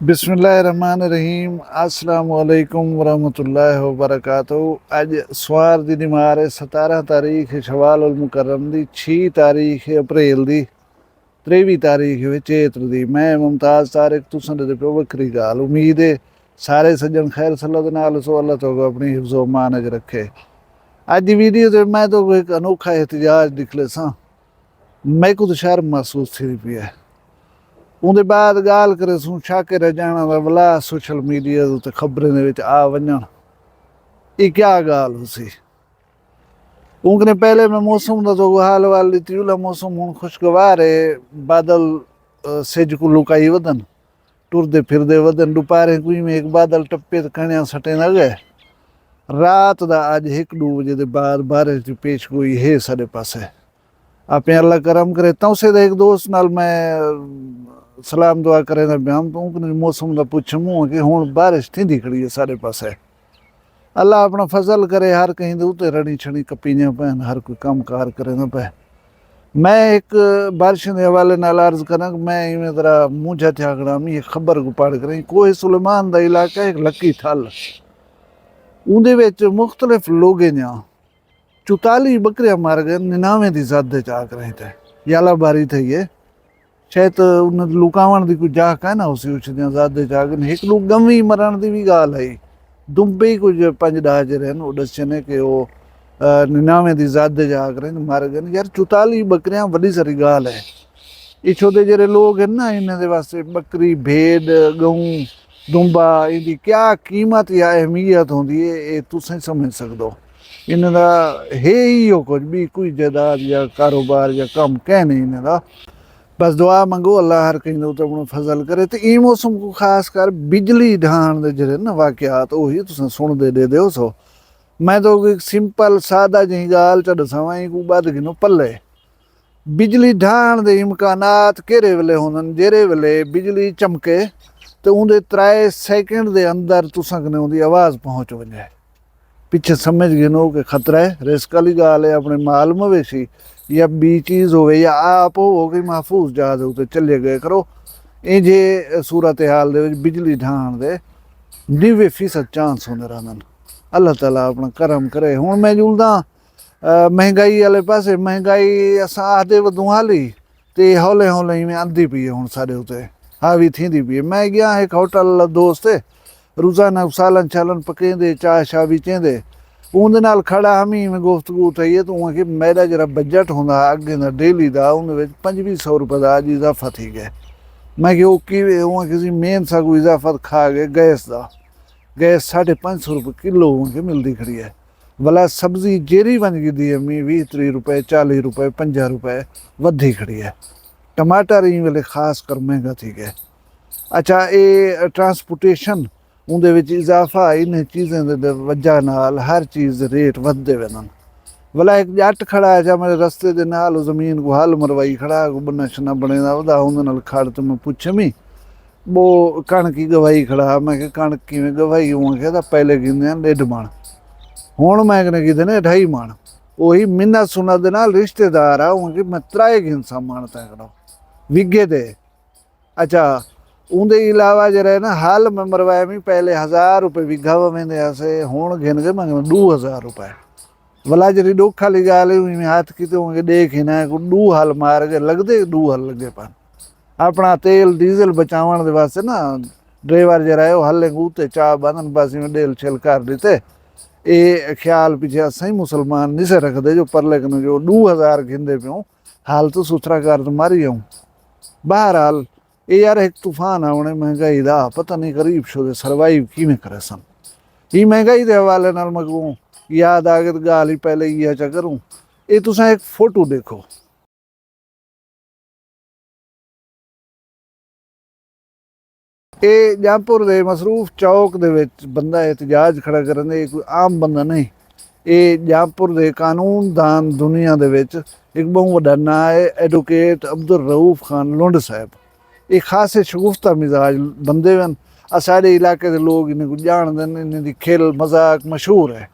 बिस्मिल्लाहिर्रहमानिर्रहीम अस्सलाम वालेकुम वरहमतुल्लाहि वबरकातुहू। अज सोमवार दी निमार 17 तारीख शवाल उल मुकर्रम दी, 6 तारीख अप्रैल दी, 23 तारीख चेत्र दी। मैं मुमताज़ तारिक तुसां दे पियो बकरी गाल। उम्मीद है सारे सज्जन खैर सल्लत नाल सो अल्लाह तो अपनी हिफ्ज़ो मान च रखे। अज दी वीडियो ते मैं तो एक अनोखा एहतजाज निकले सा, मैं को तो शर्म महसूस थी पी है। ਉਹਦੇ ਬਾਅਦ ਗਾਲ करे सूं छा करे जाना दा वला सोशल मीडिया ते खबरें दे विच आ वञण, ये क्या गाल हुसी। उनके पहले मैं मौसम दा तो हाल वाल दी उला मौसम हुण खुशगवार है। बादल सिज को लुकाई वदन, टुरदे फिरदे वदन। दुपारे कोई में एक बादल टप्पे ते कणियां सटे न गए। रात दा अज 1-2 बजे दे बाद बारिश दी पेश गोई है साडे पासे। आपे अल्लाह करम करे। तौसे दे एक दोस्त नाल मैं सलाम दुआ करे ना ब्याम तो मौसम का पुछमूँ कि हुण बारिश थींदी खड़ी है सारे पासे। अल्लाह अपना फजल करे, हर कहीं दे उते रड़ी छड़ी कपीने पैन, हर कोई कम कार करे ना पे। मैं एक बारिश के हवाले नाल अर्ज करा, मैं इवें तरह मुझा थिया खड़ा मी एक खबर को पढ़ करें। कोहे सुलेमान दा इलाका एक लक्की थल, उंदे विच मुख्तलिफ लोगे ने 44 बकरियां मार गए, 99 दी ज़ात च आक रहे थे। याला बारी थी ये शायद उन लुकावण दी कोई जाक है ना उसी उछ दियां ज़ात च आक एक लोग गमी मरण दी भी गाल है। दुबई कुछ 5-10 जे रहन वो दस्से ने कि वो 99 दी ज़ात च आक रहे मर गए यार। 44 बकरियां वड्डी सारी गाल है। इथों दे जेरे लोग हैं ना, इन्हां दे वास्ते बकरी भेड़ गऊं दुंबा इहदी क्या कीमत या अहमियत होंदी है ये तुसें समझ सकदो। इन्हां दा है ही हो कुछ भी कोई जायदाद या कारोबार या कम कह नहीं इन्हां दा। बस दुआ मंगो अल्लाह हर कहीं उत्ते अपना फजल करे। तो ई मौसम को खास कर बिजली ढाण दे जेरे ना वाकयात उही तुसें सुनदे दे दिओ सो। मैं तो एक सिंपल सादा जी गाल च दसावां को बद गिनो पल्ले। बिजली ढाण दे इम्कानात केरे वेले होंदन जेरे वेले बिजली चमके तो उंदे 3 सेकंड दे अंदर तुसां कने उंदी आवाज़ पहुंच वञे। पिछे समझ गिनो कि खतरा है, रिस्क वाली गाल है। अपने माल मवेशी या बी चीज़ हो या आप हो कि महफूज जहाज उत्ते चले गए करो। ये जे सूरत हाल दे बिजली ढाण दे 90% चांस होंदे रहंदन। अल्लाह ताला अपना करम करे। हुण मैं जुलदा महंगाई वाले पासे। महंगाई असां आखदे वधूं हाली ते हौले हौले इवें आंदी पई है हुण साडे उत्ते हावी थींदी पई है। मैं गया एक होटल दोस्त है, रोज़ाना सालन छालन पकेंदे चाह शाह भी चेंदे। उंदे नाल खड़ा हमी में गुफ्तगू थी है तो उनके मेरा जरा बजट होंदा अगे दा डेली दा उन 2500 रुपये का अज इजाफा थी गया। मैं कि कि किसी मेन सा कोई इजाफा खा गए। गैस का गैस 550 रुपये किलो उनके मिलती खड़ी है। भला सब्जी जेरी बन गई है मी 20-30 रुपये 40 रुपये 50 रुपये वधी खड़ी है। टमाटर इन वेले खास कर महंगा थी गया। अच्छा ये ट्रांसपोर्टेशन उंदे विच इजाफा इन चीज़ें दे वजह नाल हर चीज़ रेट वधदे वेंदन। भला एक जट खड़ा है जा मेरे रस्ते दे नाल जमीन को हल मरवाई खड़ा को बन्ना शना बने दा ओदा उंदे नाल खड़ ते मैं पुछमी वो कणक की गवाही खड़ा। मैं कि कणक किवें गवाही हुआ कहदा पहले गिनदे 1.5 मण हुण मैं कने गिनदे ने 2.5 मण। ओही मिन्नत सुनत दे नाल रिश्तेदार आ उनके मैं 3 गिनसा मण तैकड़ो विगे दे। अच्छा उनके अलावा जरा ना हाल में मरवाया मी पहले 1000 रुपये बीघा वेंदे हसे हुण गिन के मैं 2000 रुपये। भला जरी डोख वाली गाल है हाथ की तो देख ही ना 2 हल मार के लगते 2 हल लगे पान। अपना तेल डीजल बचावन दे वास्ते ना ड्राइवर जरा है हल गूते चाह बंधन बस में डेल छेल कर देते। ये ख्याल पीछे सही मुसलमान नहीं से रखते जो परले कने जो 2000 गिनते प्यो हाल तो सुथरा कर तो मारी आऊँ। बहरहाल ये यार एक तूफान आने महंगाई का पता नहीं गरीब शो सर्वाइव किमें करे सन। ये महंगाई के हवाले नाल मगू याद आ गई गाल ही पहले ये चा करूँ। ये तुसा एक फोटो देखो, ये जहाँपुर दे मसरूफ चौक दे विच बंदा एहतजाज खड़ा करन दे कोई आम बंदा नहीं। ये जहाँपुर दे कानूनदान दुनिया दे विच एक बहुत वड्डा नां है एडवोकेट अब्दुल रऊफ खान लुंड साहब। ये खासे शगुफ्ता मिजाज बंदे वन। साढ़े इलाके के लोग इन्हें जानते हैं। इन्हें दी खेल मजाक मशहूर है।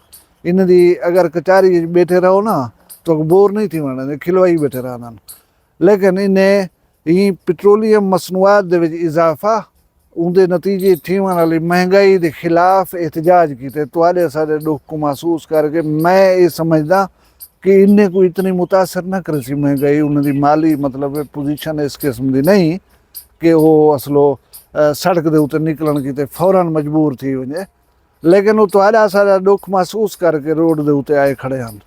इन्हें दी अगर कचारी बैठे रहो ना तो बोर नहीं थी वरना खिलवाई बैठे रहना। लेकिन इन्हें पेट्रोलियम मसनूआत दे विच इजाफा उनके नतीजे थीवन वाली महंगाई के खिलाफ एहतजाज किए। तुहाडे सारे दुख को महसूस करके मैं ये समझदा कि इन्हें कोई इतनी मुतासर ना करे सी महंगाई। उन्होंने माली मतलब पोजीशन इस किस्म की नहीं कि वो असलो सड़क के उत्ते निकलन की ते फौरन मजबूर थी वजे, लेकिन वो तुहाडा सारा दुख महसूस करके रोड के उत्ते आए खड़े हैं।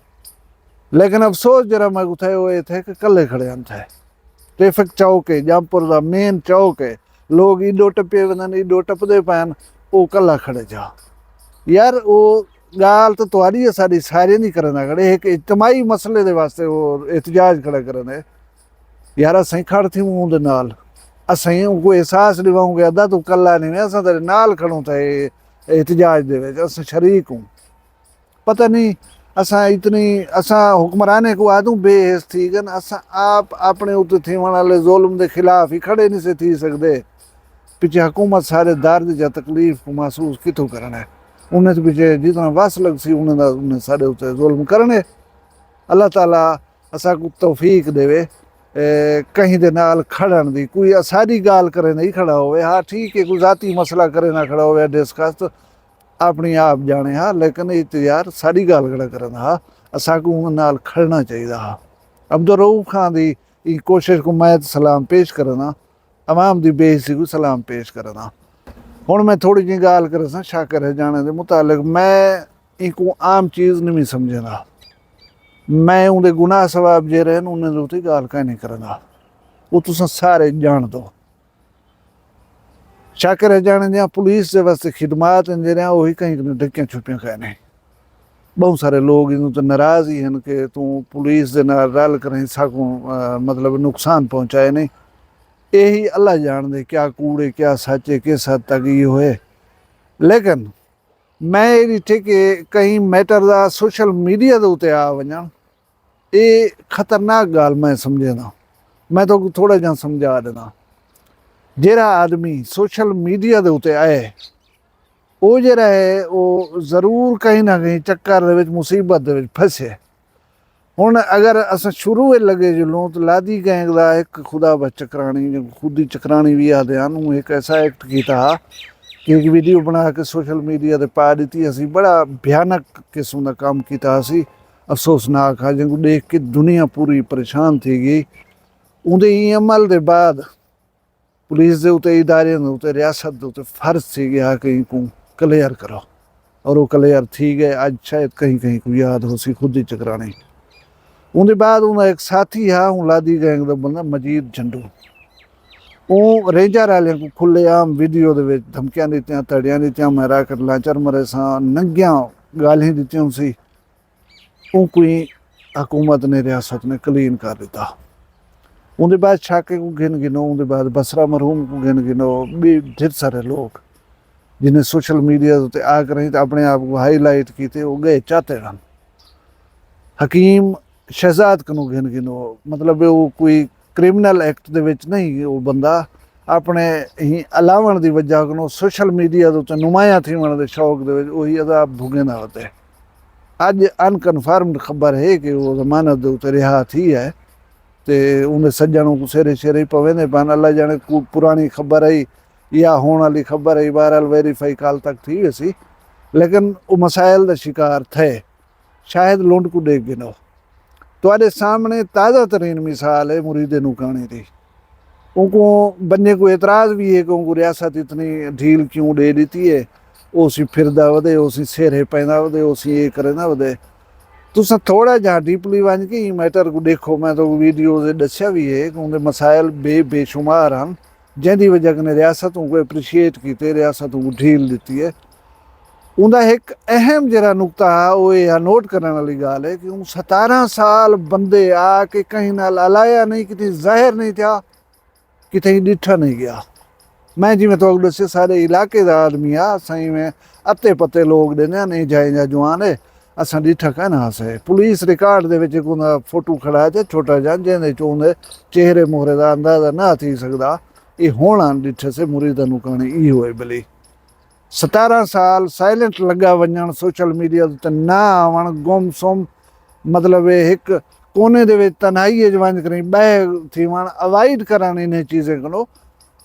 लेकिन अफसोस जरा मैं थे वो ये थे कि कल्ले खड़े हैं थे। ट्रैफिक चौक है जामपुर का मेन चौक है, लोग ईडो टपे वन ईडो टपदे पैन, वो कला खड़े जा। यार वो गाल तो तुहाडी है, सारी सारे नहीं करना खड़े एक इज्तमाही मसले के वास्ते वो एहतजाज खड़ा करने। यार असें खड़ थी उनके नाल, असें उनको एहसास दिवाऊंगे अदा तू कला नहीं, असां तेरे नाल खड़ूं थे एहतजाज दे विच, असां शरीक हूँ। पता नहीं असां इतनी असां हुक्मराने को आदू बेहस थी गन, असां आप अपने उत्ते थीवन वाले जुल्म के खिलाफ ही खड़े नहीं से थी सकते। पिछे हुकूमत सारे दर्द या तकलीफ को महसूस कितों करना है, उन्हें तो पिछे जितना वस लग सी उन्हें सारे उत्ते जुल्म करने। अल्लाह ताला असा को तौफीक देवे कहीं दे नाल खड़न दी। कोई सारी गाल करे नहीं खड़ा होवे, हाँ ठीक है कोई जाती मसला करे ना खड़ा होवे डिस्कस तो अपनी आप जाने, हाँ लेकिन ये यार सारी गाल खड़ा करन, हाँ असा को उन नाल खड़ना चाहिए। हाँ अब्दुल रऊफ खान दी कोशिश को मैं सलाम पेश करना, अवाम दी बेइज्जती को सलाम पेश करना। हुण मैं थोड़ी जी गाल कर शाकिर रजाणे दे मुतालिक, मैं इनको आम चीज़ नहीं समझना। मैं उनके गुनाह सवाब जे रहे उन्हें उत्ते गाल कहीं नहीं करना, वो तुस सारे जान दो। शाकिर रजाणे दियां पुलिस के वास्ते खिदमात जरिया वही कहीं ढकियां छुपियां कहने। बहुत सारे लोग इन तो नाराज़ ही हैं कि तू पुलिस के नाल रल कर साकू मतलब नुकसान पहुँचाए नहीं। यही अल्लाह जान दे क्या कूड़े क्या सच है, किस हद तक ये होए। लेकिन मैं ये डिठे कि कहीं मैटर का सोशल मीडिया के उत्ते आ वजन, ये खतरनाक गाल मैं समझदा। मैं तो थोड़ा जा समझा देना, जेड़ा आदमी सोशल मीडिया के उत्ते आए वो जरा है वो जरूर कहीं ना कहीं चक्कर दे विच मुसीबत दे विच फसे। हुण अगर असां शुरू लगे जुलों तो लादी गैंग का एक खुदा ब चकरानी खुदी चकरानी भी आदे हैं, एक ऐसा एक्ट किया कि एक वीडियो बना के सोशल मीडिया पर पा दी। असी बड़ा भयानक किस्म का काम किया, अफसोसनाक है, जिनको देख के दुनिया पूरी परेशान थी गई। उनके अमल के बाद पुलिस के उत्ते इदारे के उत्ते रियासत के उत्ते फर्ज थी गया कि इनको क्लियर करो, और वो क्लियर थी गए। अज शायद कहीं कहीं को याद हो सी खुद ही चकरानी। उनके बाद उनका एक साथी है लादी गैंग का बंदा मजीद झंडू, वो रेंजर वाले को खुलेआम वीडियो के धमकियां दित्तियां, धड़ियां दित्तियां, मैं राकर लांचर मरे सा नंगियां गालियां दित्तियां सी। कोई हुकूमत ने रियासत ने क्लीन कर दिता। उनके बाद शाके को गिन गिनो, उनके बाद बसरा मरहूम को गिन गिनो, भी ढेर सारे लोग जिन्हें सोशल मीडिया उत्ते आकर अपने आप को हाईलाइट किए वो गए चाहते हैं। हकीम शहजाद को गिन गिनो, मतलब वो कोई क्रिमिनल एक्ट दे विच नहीं, वो बंदा अपने ही अलावण की वजह को सोशल मीडिया के उत्ते नुमाया थीवन के शौक दे विच वही अदाब भुगेंदा होते। अज अनकनफर्म्ड खबर है कि वो जमानत के उत्ते रिहा थी है, तो उन्हें सज्जनों को सेरे शेरे पवेंदे पान। अल्लाह जाने पुरानी खबर आई या होने वाली खबर आई, बहरहाल वेरीफाई काल तक थी वैसी, लेकिन वो मसाइल का शिकार थे। शायद लुंड को देख गिनो तुहाडे सामने ताज़ा तरीन मिसाल है मुरीदे नूकानी की। उनको बंदे को एतराज़ भी है कि उनको रियासत इतनी ढील क्यों दे दी है, उसी फिरदा वधे, उसी सेरे पैदा वधे, उसी ये करे ना वधे। तुस थोड़ा जहाँ डीपली वंज के मैटर को देखो। मैं तो वीडियो से दस्या भी है कि उनके मसाइल बेशुमार हैं, जिंदी वजह ने रियासत को एप्रीशिएट किए, रियासत को ढील दी है। उनका एक अहम जरा नुकता है वो यह नोट करने वाली गाल है कि 17 साल बंदे आके कहीं नाल अलाया नहीं, कितनी जाहिर नहीं था, कितनी डिठा नहीं गया। मैं जिमें तो दसे सारे इलाके का आदमी आ, सही में अते पते लोग देने नहीं जाए जा जवान है, असा डिठा कहना है। पुलिस रिकॉर्ड के फोटो खड़ा है छोटा जा, जिंदे चोंदे चेहरे मोहरे का अंदाजा ना थी सकता। ये होना डिठे से मुरीदा नुकानी ई होए भली। 17 साल साइलेंट लगा वजन, सोशल मीडिया ते ना आवन, गुम सुम, मतलब एक कोने दे विच तन्हाई वंज करें बह थी वन अवॉइड करन इन चीज़ें को।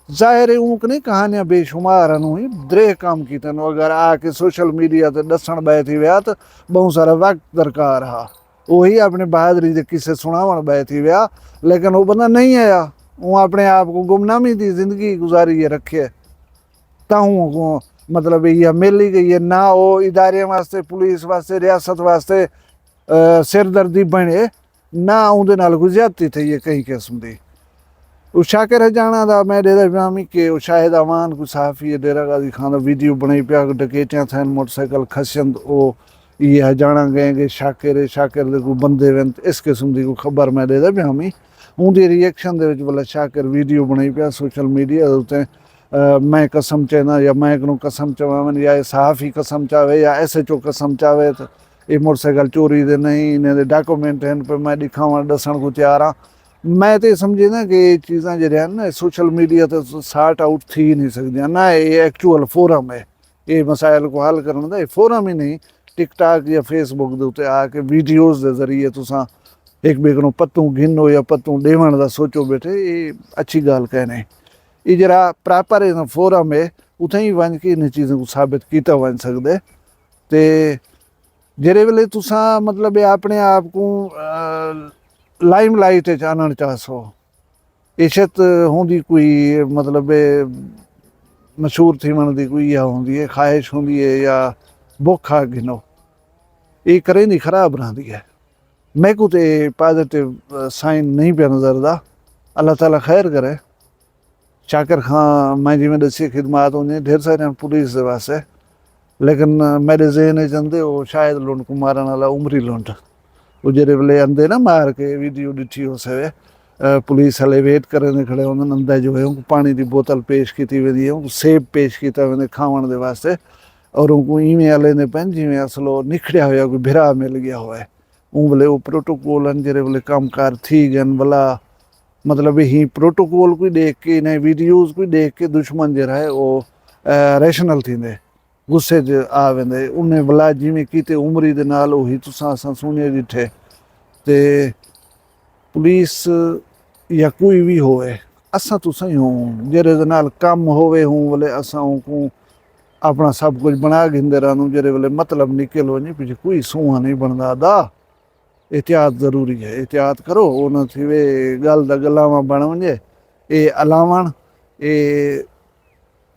ज़ाहिर है ऊँक नहीं कहानियां बेशुमार हैं हुई दरेह काम की तेन अगर आके सोशल मीडिया ते दसन बह थी विया तो बहुत सारा वक्त दरकार हा वही अपने बहादरी के किस्से सुनावन बह थी विया लेकिन वो बंदा नहीं आया वो अपने आप को गुमनामी की जिंदगी गुजारी है रखे ताहूँ को मतलब ये मिली गई है ना वो इदारे वास्ते पुलिस वास्ते रियासत वास्ते सिरदर्दी बने ना उनके नाल कोई ज्यादती थी है कई किस्म की वो शाकिर हजाना दा मैं डेरा इमामी के वो शाहिद अमान को सहाफ़ी है डेरा गाजी खान दा वीडियो बनाई पिया डकैतियां थियन मोटरसाइकिल खसन वो ये हजाना गए कि शाकिर दे को बंदे वन इस किस्म की को खबर मैं डेरा इमामी उनके रिएक्शन दे विच वाला शाकिर वीडियो बनाई पिया सोशल मीडिया उत्ते मैं कसम चेना या मैं को कसम चवावन या सहाफ़ी कसम चावे या SHO कसम चावे तो ये मोटरसाइकिल चोरी दे नहीं इन्हें डॉक्यूमेंट हैं पर मैं दिखावा दसन को तैयार हाँ मैं तो समझे ना कि ये चीज़ां जो ना सोशल मीडिया तो सार्ट आउट थी नहीं सकती ना ये एक्चुअल फोरम है ये मसाइल को हल करने का ये फोरम ही नहीं टिकटॉक या फेसबुक के उत्ते आके वीडियोज़ के जरिए तुसां एक बे को पत्तों गिनो या पत्तों देवन का सोचो बैठे ये अच्छी गल कहने ये जरा प्रॉपर इन फोरम है उत्थे ही वन के इन चीज़ों को साबित किया वन सकते तो जेरे वेले तुसां मतलब अपने आप को लाइम लाइट आनण चाहो इशत होंगी कोई मतलब मशहूर थीवन की कोई होंगी है ख्वाहिश होंगी है या भुख आ गिनो ये करे नहीं खराब रहती है मैं को तो पॉजिटिव साइन नहीं पे नज़र दा अल्लाह ताला खैर करे शाकिर खान मैं जिमें दसी खिदमात होंगी ढेर सारे पुलिस के वास्ते लेकिन मेरे जहन चंदे वो शायद लुंड को मारन वाला उमरी लुंड वो जेरे वेले आंदे ना मार के वीडियो डिठी हो सवे पुलिस वाले वेट करने खड़े होंगे अंदर जो है उनको पानी की बोतल पेश की वेंदी है उनको सेब पेश किया वेंदे खावन के वास्ते और उनको इवें वाले ने पैन जिमें असलो निखड़िया होया कोई भिरा मिल गया हो उन वेले वो प्रोटोकॉल हैं जेरे वेले काम कार थी गन भला मतलब ही प्रोटोकॉल कोई देख के इन्हें वीडियोज़ कोई देख के दुश्मन जरा है वो रैशनल थींदे गुस्से च आ वेंदे उन्हें भला जिमें कीते उमरी दे नाल उही तुसां असां सुने डिठे ते पुलिस या कोई भी होए असां तुसां ही हों जेरे दे नाल कम होवे हों वाले असां को अपना सब कुछ बना गिंदे रहूं जेरे वाले मतलब निकल वञे पीछे कोई सूहा नहीं बनदा दा एहतियात ज़रूरी है एहतियात करो वो न थी वे गल दा गलावा बन वञे ये अलावण ये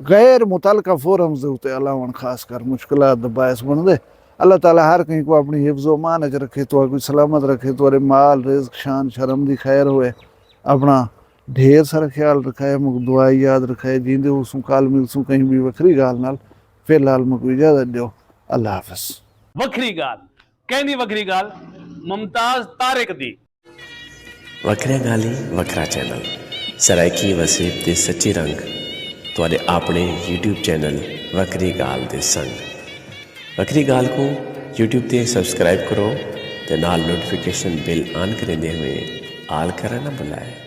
गैर मुतलका फोरम्स के उत्ते अलावण खास कर मुश्किलात दा बायस बनदे अल्लाह ताला हर कहीं को अपनी हिफ्ज़ व मान च रखे तो कोई सलामत रखे तो अरे माल रिज़्क शान शर्म दी खैर होए अपना ढेर सारा ख्याल रखाए मुझ दुआ याद रखाए जींदे उसू काल मिलसूँ कहीं भी वखरी गाल नाल फिलहाल मुझको इजाज़त दो अल्लाह हाफ़िज़ वखरी गाल कहनी वखरी गाल मुमताज तारिक दी वखरिया गाली वखरा चैनल सराइकी वसीब ते सच्ची रंग तुहाडे अपने YouTube चैनल वखरी गाल दे संग वखरी गाल को YouTube ते सब्सक्राइब करो ते नाल नोटिफिकेशन बिल ऑन करेंदे हुए आल करना ना भुलाए।